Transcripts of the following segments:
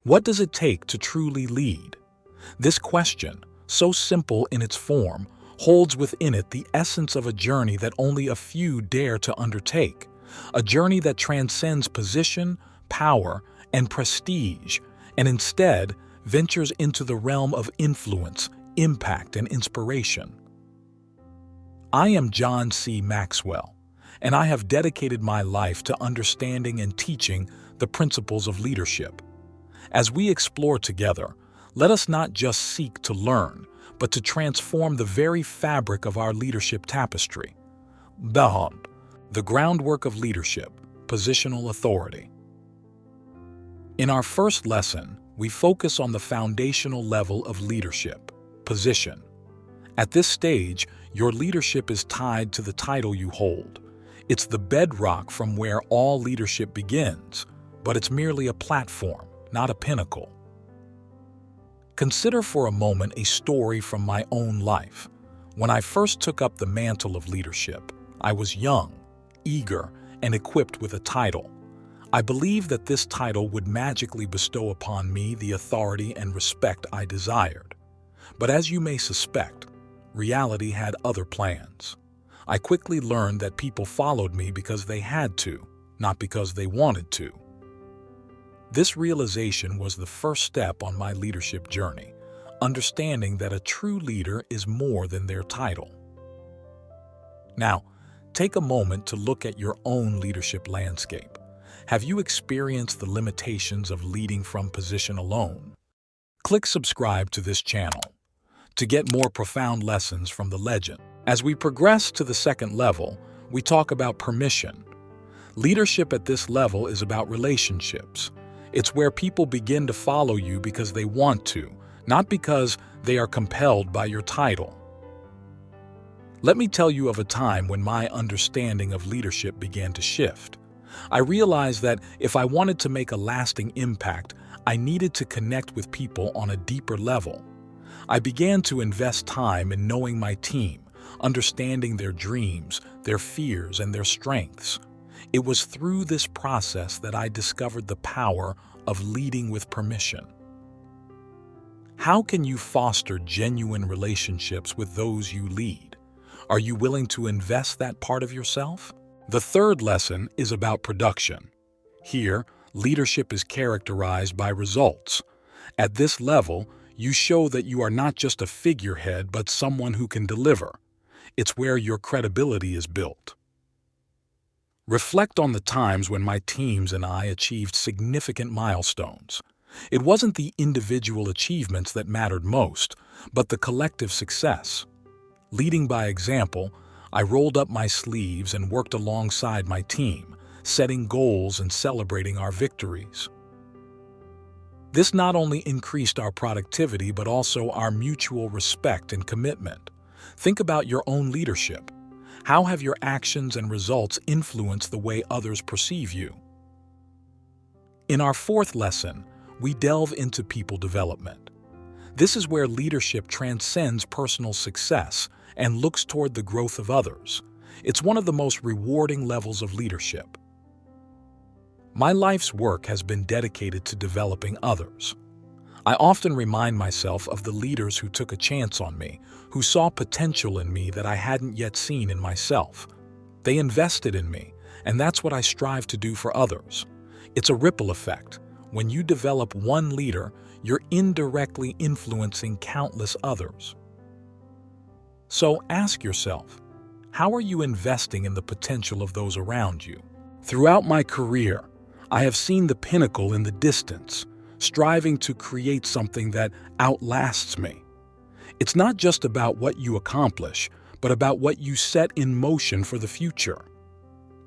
What does it take to truly lead? This question, so simple in its form, holds within it the essence of a journey that only a few dare to undertake, a journey that transcends position, power, and prestige, and instead ventures into the realm of influence, impact, and inspiration. I am John C. Maxwell, and I have dedicated my life to understanding and teaching the principles of leadership. As we explore together, let us not just seek to learn, but to transform the very fabric of our leadership tapestry. Behold, the groundwork of leadership, positional authority. In our first lesson, we focus on the foundational level of leadership, position. At this stage, your leadership is tied to the title you hold. It's the bedrock from where all leadership begins, but it's merely a platform, not a pinnacle. Consider for a moment a story from my own life. When I first took up the mantle of leadership, I was young, eager, and equipped with a title. I believed that this title would magically bestow upon me the authority and respect I desired. But as you may suspect, reality had other plans. I quickly learned that people followed me because they had to, not because they wanted to. This realization was the first step on my leadership journey, understanding that a true leader is more than their title. Now, take a moment to look at your own leadership landscape. Have you experienced the limitations of leading from position alone? Click subscribe to this channel to get more profound lessons from the legend. As we progress to the second level, we talk about permission. Leadership at this level is about relationships. It's where people begin to follow you because they want to, not because they are compelled by your title. Let me tell you of a time when my understanding of leadership began to shift. I realized that if I wanted to make a lasting impact, I needed to connect with people on a deeper level. I began to invest time in knowing my team, understanding their dreams, their fears, and their strengths. It was through this process that I discovered the power of leading with permission. How can you foster genuine relationships with those you lead? Are you willing to invest that part of yourself? The third lesson is about production. Here, leadership is characterized by results. At this level, you show that you are not just a figurehead, but someone who can deliver. It's where your credibility is built. Reflect on the times when my teams and I achieved significant milestones. It wasn't the individual achievements that mattered most, but the collective success. Leading by example, I rolled up my sleeves and worked alongside my team, setting goals and celebrating our victories. This not only increased our productivity, but also our mutual respect and commitment. Think about your own leadership. How have your actions and results influenced the way others perceive you? In our fourth lesson, we delve into people development. This is where leadership transcends personal success and looks toward the growth of others. It's one of the most rewarding levels of leadership. My life's work has been dedicated to developing others. I often remind myself of the leaders who took a chance on me, who saw potential in me that I hadn't yet seen in myself. They invested in me, and that's what I strive to do for others. It's a ripple effect. When you develop one leader, you're indirectly influencing countless others. So ask yourself, how are you investing in the potential of those around you? Throughout my career, I have seen the pinnacle in the distance, striving to create something that outlasts me. It's not just about what you accomplish, but about what you set in motion for the future.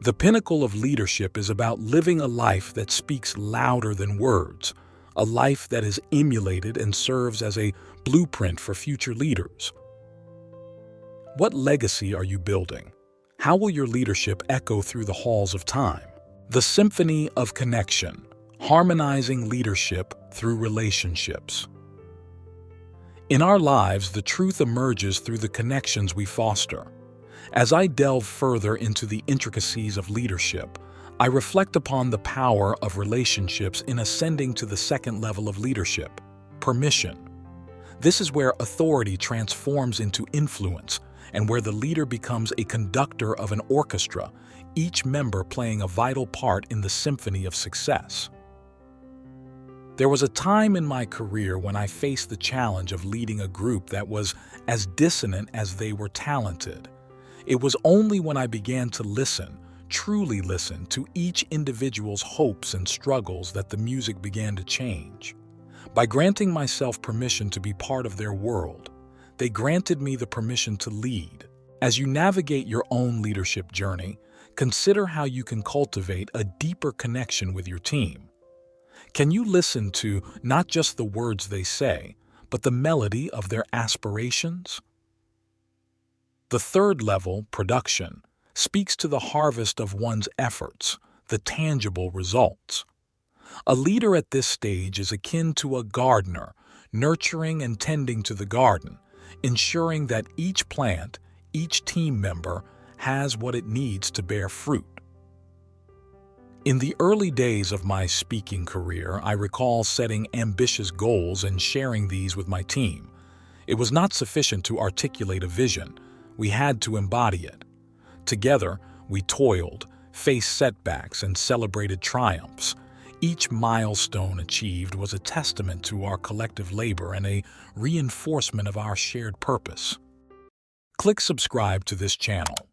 The pinnacle of leadership is about living a life that speaks louder than words, a life that is emulated and serves as a blueprint for future leaders. What legacy are you building? How will your leadership echo through the halls of time? The Symphony of Connection, harmonizing leadership through relationships. In our lives, the truth emerges through the connections we foster. As I delve further into the intricacies of leadership, I reflect upon the power of relationships in ascending to the second level of leadership, permission. This is where authority transforms into influence and where the leader becomes a conductor of an orchestra, each member playing a vital part in the symphony of success. There was a time in my career when I faced the challenge of leading a group that was as dissonant as they were talented. It was only when I began to listen, truly listen, to each individual's hopes and struggles that the music began to change. By granting myself permission to be part of their world, they granted me the permission to lead. As you navigate your own leadership journey, consider how you can cultivate a deeper connection with your team. Can you listen to not just the words they say, but the melody of their aspirations? The third level, production, speaks to the harvest of one's efforts, the tangible results. A leader at this stage is akin to a gardener, nurturing and tending to the garden, ensuring that each plant, each team member, has what it needs to bear fruit. In the early days of my speaking career, I recall setting ambitious goals and sharing these with my team. It was not sufficient to articulate a vision. We had to embody it. Together, we toiled, faced setbacks, and celebrated triumphs. Each milestone achieved was a testament to our collective labor and a reinforcement of our shared purpose. Click subscribe to this channel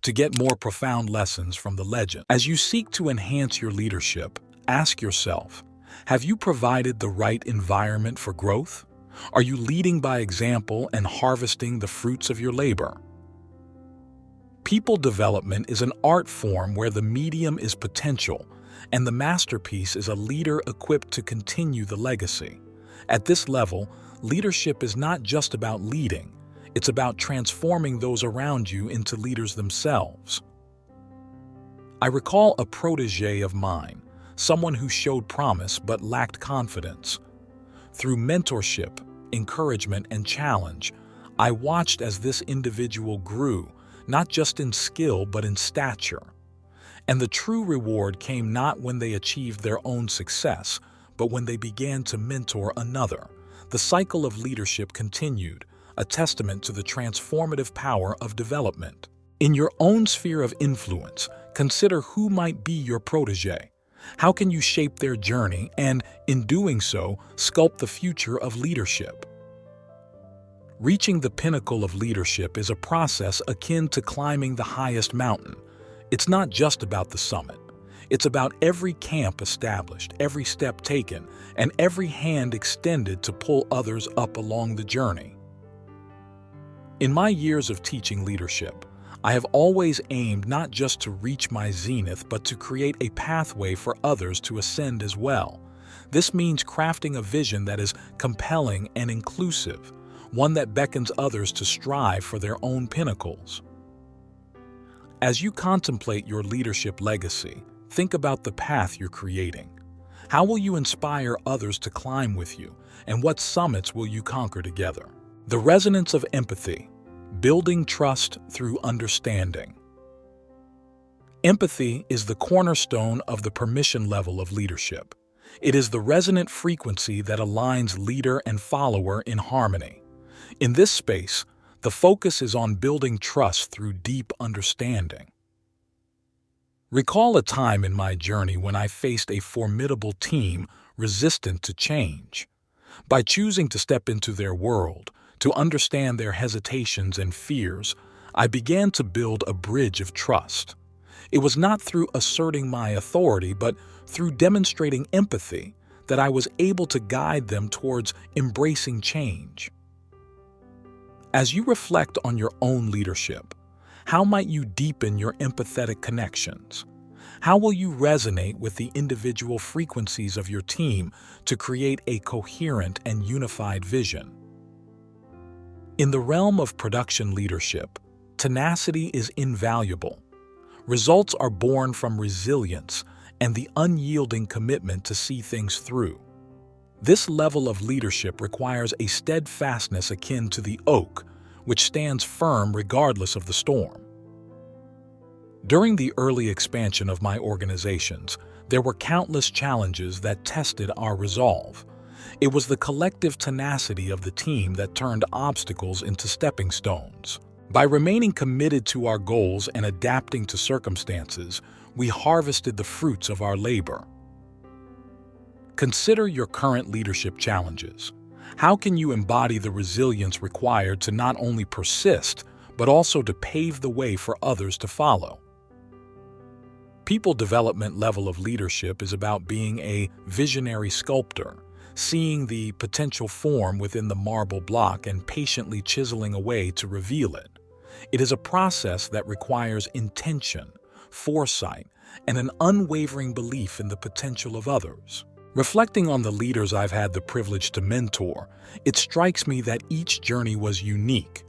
to get more profound lessons from the legend. As you seek to enhance your leadership, ask yourself, have you provided the right environment for growth? Are you leading by example and harvesting the fruits of your labor? People development is an art form where the medium is potential, and the masterpiece is a leader equipped to continue the legacy. At this level, leadership is not just about leading, it's about transforming those around you into leaders themselves. I recall a protege of mine, someone who showed promise but lacked confidence. Through mentorship, encouragement, and challenge, I watched as this individual grew, not just in skill but in stature. And the true reward came not when they achieved their own success, but when they began to mentor another. The cycle of leadership continued, a testament to the transformative power of development. In your own sphere of influence, consider who might be your protege. How can you shape their journey and, in doing so, sculpt the future of leadership? Reaching the pinnacle of leadership is a process akin to climbing the highest mountain. It's not just about the summit. It's about every camp established, every step taken, and every hand extended to pull others up along the journey. In my years of teaching leadership, I have always aimed not just to reach my zenith, but to create a pathway for others to ascend as well. This means crafting a vision that is compelling and inclusive, one that beckons others to strive for their own pinnacles. As you contemplate your leadership legacy, think about the path you're creating. How will you inspire others to climb with you, and what summits will you conquer together? The resonance of empathy, building trust through understanding. Empathy is the cornerstone of the permission level of leadership. It is the resonant frequency that aligns leader and follower in harmony. In this space, the focus is on building trust through deep understanding. Recall a time in my journey when I faced a formidable team resistant to change. By choosing to step into their world, to understand their hesitations and fears, I began to build a bridge of trust. It was not through asserting my authority, but through demonstrating empathy that I was able to guide them towards embracing change. As you reflect on your own leadership, how might you deepen your empathetic connections? How will you resonate with the individual frequencies of your team to create a coherent and unified vision? In the realm of production leadership, tenacity is invaluable. Results are born from resilience and the unyielding commitment to see things through. This level of leadership requires a steadfastness akin to the oak, which stands firm regardless of the storm. During the early expansion of my organizations, there were countless challenges that tested our resolve. It was the collective tenacity of the team that turned obstacles into stepping stones. By remaining committed to our goals and adapting to circumstances, we harvested the fruits of our labor. Consider your current leadership challenges. How can you embody the resilience required to not only persist, but also to pave the way for others to follow? People development level of leadership is about being a visionary sculptor, seeing the potential form within the marble block and patiently chiseling away to reveal it. It is a process that requires intention, foresight, and an unwavering belief in the potential of others. Reflecting on the leaders I've had the privilege to mentor, it strikes me that each journey was unique.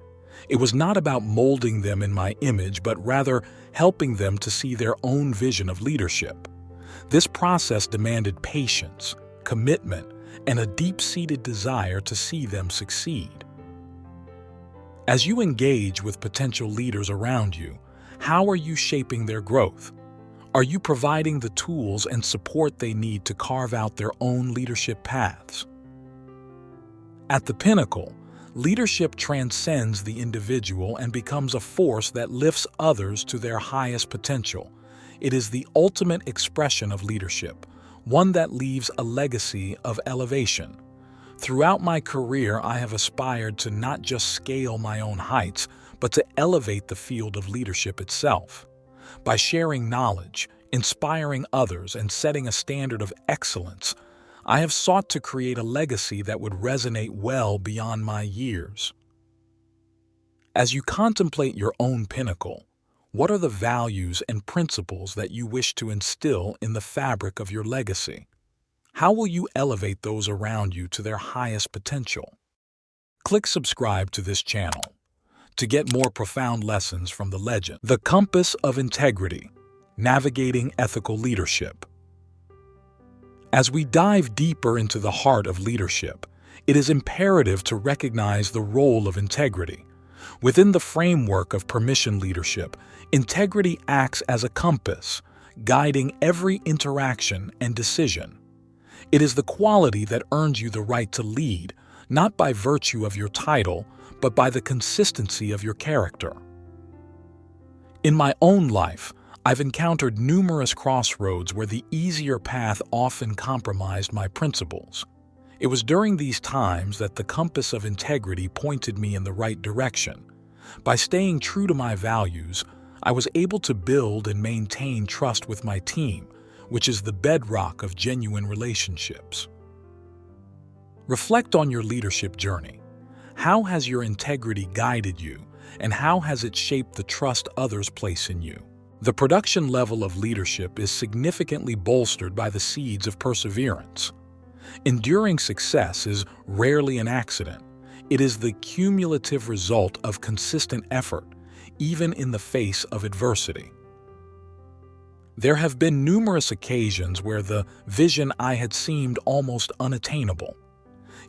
It was not about molding them in my image, but rather helping them to see their own vision of leadership. This process demanded patience, commitment, and a deep-seated desire to see them succeed. As you engage with potential leaders around you, how are you shaping their growth? Are you providing the tools and support they need to carve out their own leadership paths? At the pinnacle, leadership transcends the individual and becomes a force that lifts others to their highest potential. It is the ultimate expression of leadership, one that leaves a legacy of elevation. Throughout my career, I have aspired to not just scale my own heights, but to elevate the field of leadership itself. By sharing knowledge, inspiring others, and setting a standard of excellence, I have sought to create a legacy that would resonate well beyond my years. As you contemplate your own pinnacle, what are the values and principles that you wish to instill in the fabric of your legacy? How will you elevate those around you to their highest potential? Click subscribe to this channel to get more profound lessons from the legend. The Compass of Integrity: Navigating Ethical Leadership. As we dive deeper into the heart of leadership, it is imperative to recognize the role of integrity. Within the framework of permission leadership, integrity acts as a compass, guiding every interaction and decision. It is the quality that earns you the right to lead, not by virtue of your title, but by the consistency of your character. In my own life, I've encountered numerous crossroads where the easier path often compromised my principles. It was during these times that the compass of integrity pointed me in the right direction. By staying true to my values, I was able to build and maintain trust with my team, which is the bedrock of genuine relationships. Reflect on your leadership journey. How has your integrity guided you, and how has it shaped the trust others place in you? The production level of leadership is significantly bolstered by the seeds of perseverance. Enduring success is rarely an accident. It is the cumulative result of consistent effort, even in the face of adversity. There have been numerous occasions where the vision I had seemed almost unattainable.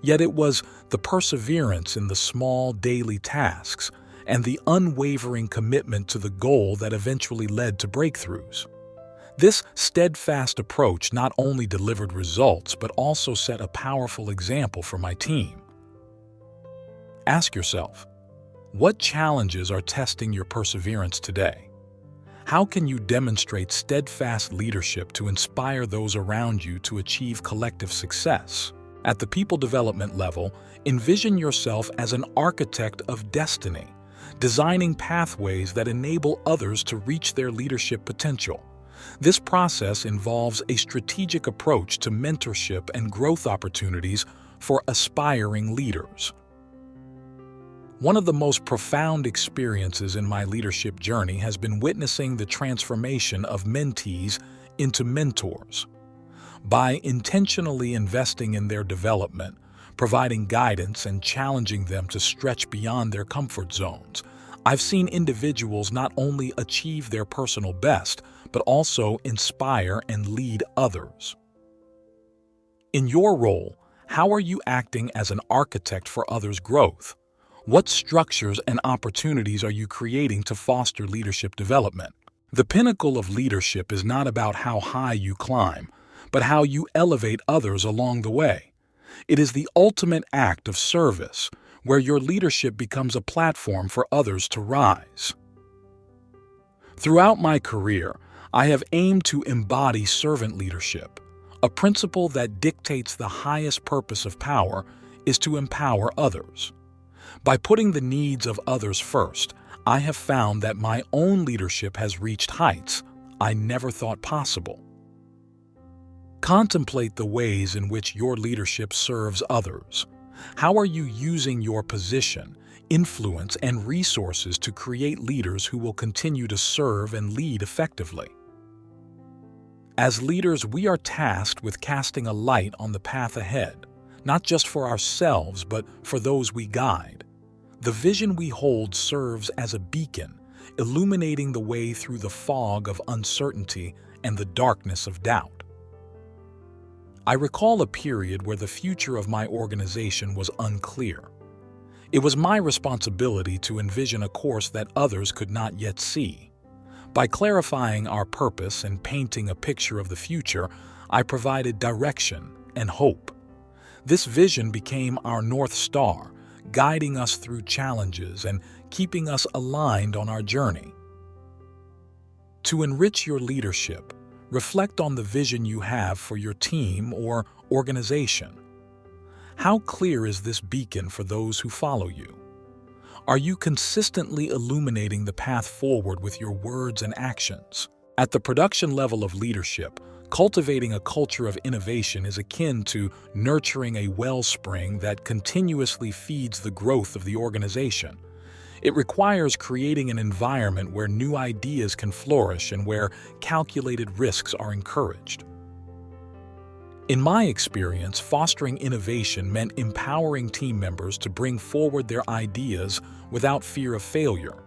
Yet it was the perseverance in the small daily tasks and the unwavering commitment to the goal that eventually led to breakthroughs. This steadfast approach not only delivered results, but also set a powerful example for my team. Ask yourself, what challenges are testing your perseverance today? How can you demonstrate steadfast leadership to inspire those around you to achieve collective success? At the people development level, envision yourself as an architect of destiny, designing pathways that enable others to reach their leadership potential. This process involves a strategic approach to mentorship and growth opportunities for aspiring leaders. One of the most profound experiences in my leadership journey has been witnessing the transformation of mentees into mentors. By intentionally investing in their development, providing guidance, and challenging them to stretch beyond their comfort zones, I've seen individuals not only achieve their personal best, but also inspire and lead others. In your role, how are you acting as an architect for others' growth? What structures and opportunities are you creating to foster leadership development? The pinnacle of leadership is not about how high you climb, but how you elevate others along the way. It is the ultimate act of service, where your leadership becomes a platform for others to rise. Throughout my career, I have aimed to embody servant leadership. A principle that dictates the highest purpose of power is to empower others. By putting the needs of others first, I have found that my own leadership has reached heights I never thought possible. Contemplate the ways in which your leadership serves others. How are you using your position, influence, and resources to create leaders who will continue to serve and lead effectively? As leaders, we are tasked with casting a light on the path ahead, not just for ourselves, but for those we guide. The vision we hold serves as a beacon, illuminating the way through the fog of uncertainty and the darkness of doubt. I recall a period where the future of my organization was unclear. It was my responsibility to envision a course that others could not yet see. By clarifying our purpose and painting a picture of the future, I provided direction and hope. This vision became our North Star, guiding us through challenges and keeping us aligned on our journey. To enrich your leadership, reflect on the vision you have for your team or organization. How clear is this beacon for those who follow you? Are you consistently illuminating the path forward with your words and actions? At the production level of leadership, cultivating a culture of innovation is akin to nurturing a wellspring that continuously feeds the growth of the organization. It requires creating an environment where new ideas can flourish and where calculated risks are encouraged. In my experience, fostering innovation meant empowering team members to bring forward their ideas without fear of failure.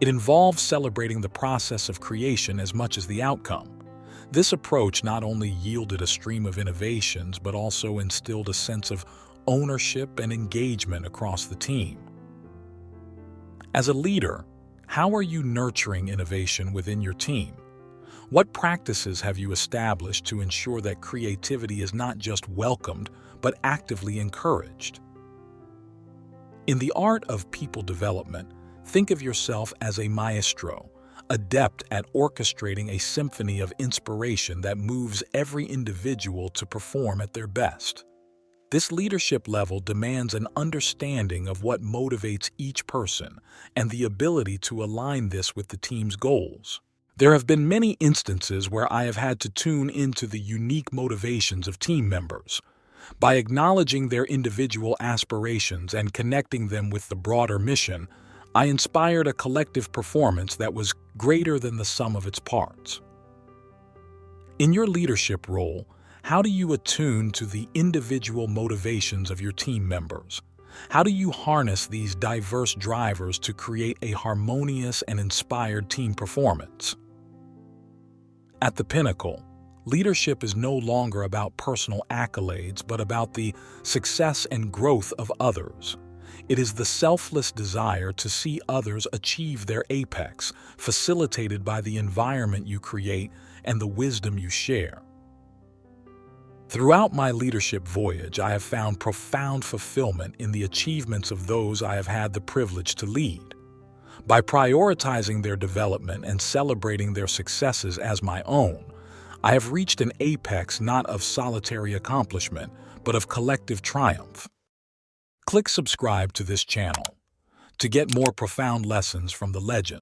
It involved celebrating the process of creation as much as the outcome. This approach not only yielded a stream of innovations, but also instilled a sense of ownership and engagement across the team. As a leader, how are you nurturing innovation within your team? What practices have you established to ensure that creativity is not just welcomed, but actively encouraged? In the art of people development, think of yourself as a maestro, adept at orchestrating a symphony of inspiration that moves every individual to perform at their best. This leadership level demands an understanding of what motivates each person and the ability to align this with the team's goals. There have been many instances where I have had to tune into the unique motivations of team members. By acknowledging their individual aspirations and connecting them with the broader mission, I inspired a collective performance that was greater than the sum of its parts. In your leadership role, how do you attune to the individual motivations of your team members? How do you harness these diverse drivers to create a harmonious and inspired team performance? At the pinnacle, leadership is no longer about personal accolades, but about the success and growth of others. It is the selfless desire to see others achieve their apex, facilitated by the environment you create and the wisdom you share. Throughout my leadership voyage, I have found profound fulfillment in the achievements of those I have had the privilege to lead. By prioritizing their development and celebrating their successes as my own, I have reached an apex not of solitary accomplishment, but of collective triumph. Click subscribe to this channel to get more profound lessons from the legend.